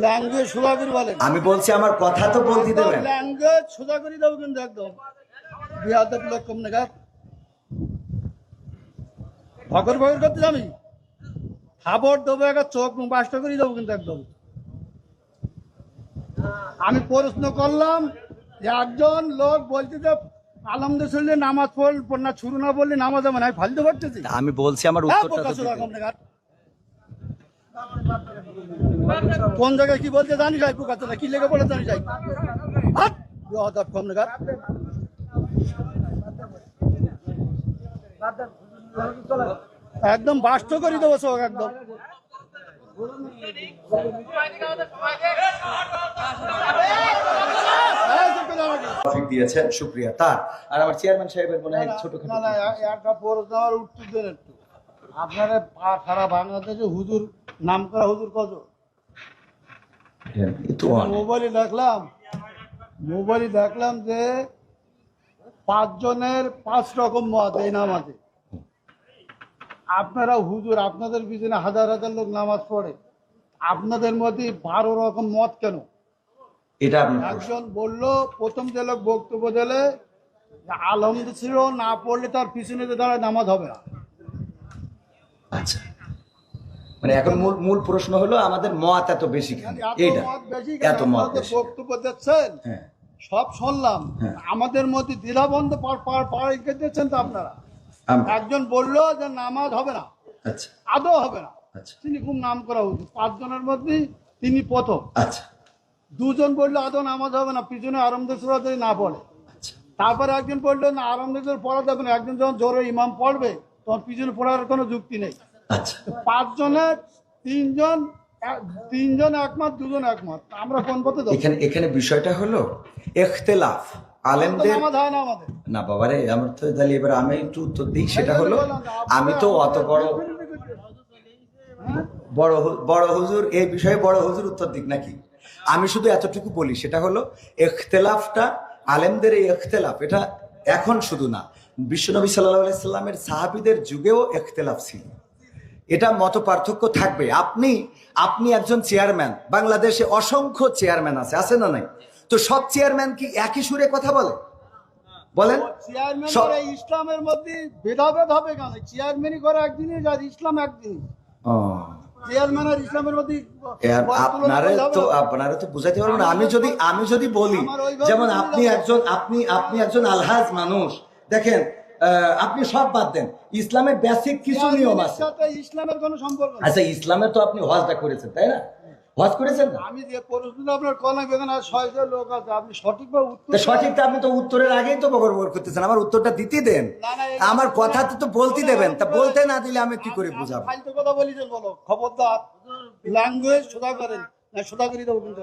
Language সোজা করে বলেন। আমি বলছি আমার কথা তো বলতে দেবেন। ল্যাঙ্গুয়েজ সোজা করে দেবো কিন্তু একদম বিহাদব লোক কম নেগার ভগর ভগর করতে আমি খাবার দেবো একটা চোখ মুখ বাসটা করে দেবো কিন্তু একদম। আমি প্রশ্ন করলাম যে একজন লোক বলছে যে আলহামদুলিল্লাহ নামাজ পড় না শুরু না বললে নামাজ হবে না, আমি ফালতু করতেছি। আমি বলছি আমার উত্তরটা তো দিতে। কোন জায়গায় কি বলতে জানি যাই পোকাতে না কি লেগে পড়ে জানি যাই কম নেগার একদম বাস্ত করে দেবো চোখ একদম। দিয়েছেন শুকরিয়া তার। আর আমার চেয়ারম্যান সাহেবের মনে হয় ছোটখাটো একটা প্রশ্ন উত্তর দেন একটু। আপনারা সারা বাংলাদেশে হুজুর নাম করা হুজুর কত? মোবাইলে দেখলাম যে 5 জনের 5 রকম মত এই নামাজে। আপনারা হুজুর আপনাদের পিছনে হাজার হাজার লোক নামাজ পড়ে, আপনাদের মধ্যে 12 রকম মত কেন? এটা একজন বললো প্রথম যে লোক বক্তব্য দিলে আলহামদুলিল্লাহ না পড়লে তার পিছনে দাঁড়ায় নামাজ হবে না। আচ্ছা, মানে এখন মূল প্রশ্ন হলো আমাদের মত এত বেশি কেন? এইটা এত মত বক্তব্য দিচ্ছেন সব শুনলাম, আমাদের মধ্যে দ্বিধাবন্ধ দিচ্ছেন তো আপনারা। একজন বললো যে নামাজ হবে না, আদৌ হবে না, তিনি খুব নাম করা উচিত 5 জনের মধ্যে তিনি প্রথম। আচ্ছা, 2 জন বললো আদৌ নামাজ হবে না, পিছনে আরামদায়ক সূরা যদি না পড়ে। তারপরে একজন বললো না আরামদায়ক পড়া যাবে না, একজন যখন জোরে ইমাম পড়বে তখন পিছনে পড়ার কোনো যুক্তি নেই। 5 জনের 3 জন একমত, 2 জন একমত, আমরা কোন পথে যাবো? এখানে বিষয়টা হলো ইখতিলাফ আলেমদের না বাবারে। আমার তো তাহলে এবার আমি একটু উত্তর দিই, সেটা হলো আমি তো অত বড় হুজুর এই বিষয়ে বড় হুজুর উত্তর দিক নাকি? আমি শুধু এতটুকু বলি, সেটা হলো ইখতিলাফটা আলেমদের এই ইখতিলাফ এটা এখন শুধু না, বিশ্বনবী সাল্লাল্লাহু আলাইহি সাল্লামের সাহাবীদের যুগেও ইখতিলাফ ছিল। এটা মত পার্থক্য থাকবে। আপনি একজন চেয়ারম্যান, বাংলাদেশে অসংখ্য চেয়ারম্যান আছে না নাই? তো সব চেয়ারম্যান কি একই সুরে কথা বলেন? ইসলামের মধ্যে ভেদাভেদ হবে কেন? চেয়ারম্যানই করে একদিনই, আর ইসলাম একদিন। চেয়ারম্যান আর ইসলামের মধ্যে আপনারা তো বুঝাইতে পারবেন না। আমি যদি বলি যেমন আপনি একজন আলহাজ মানুষ, দেখেন আপনি সব বাদ দেন, ইসলামের বেসিক কিছু নিয়ম আছে। ইসলামের কোনো সম্পর্ক নেই। আচ্ছা, ইসলামের তো আপনি হজটা করেছেন, তাই না? হজ করেছেন না? আমি যে প্রশ্ন আপনার কলাম বেগান আর 600 লোক আছে, আপনি সঠিকভাবে উত্তর সঠিকটা আপনি তো উত্তরের আগেই তো বগর করতেছেন। আমার উত্তরটা দিতে দেন, আমার কথা তো বলতে দেবেন। তা বলতে না দিলে আমি কি করে বুঝাবো? ফালতু কথা বলিছেন, বলো খবরদার। ল্যাঙ্গুয়েজ সোজা করেন না, সোজা করে দেবো কিন্তু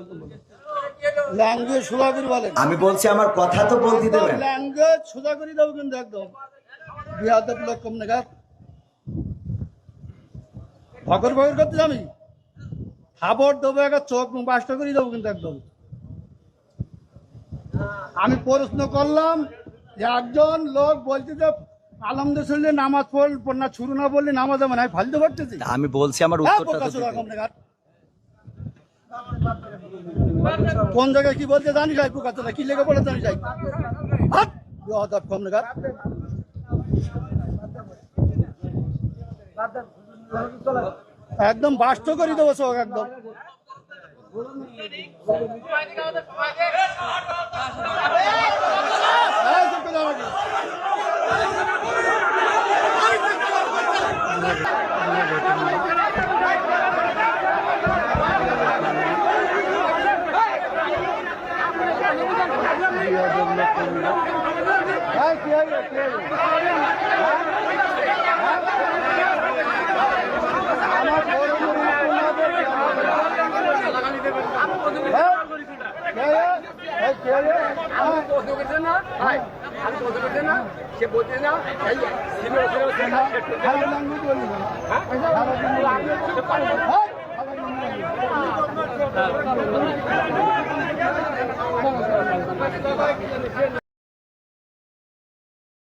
ল্যাঙ্গুয়েজ সোজা করে বলেন। আমি বলছি আমার কথা তো বলতে দেবেন। ল্যাঙ্গুয়েজ সোজা করে দেবো কিন্তু একদম বিহাদব লোক কম নেগার ভগর ভগর করতে আমি খাবার দেবো একটা চোখ মুখ বাসটা করে দেবো কিন্তু একদম। আমি প্রশ্ন করলাম যে একজন লোক বলছে যে আলহামদুলিল্লাহ নামাজ পড় না শুরু না বললে নামাজ হবে না, আমি ফালতু করতেছি। আমি বলছি আমার উত্তরটা তো দিতে। কোন জায়গায় কি বলতে জানি যাই পোকাতে না কি লেগে পড়ে জানি যাই কম নেগার একদম বাস্ত করে দেবো চোখ একদম।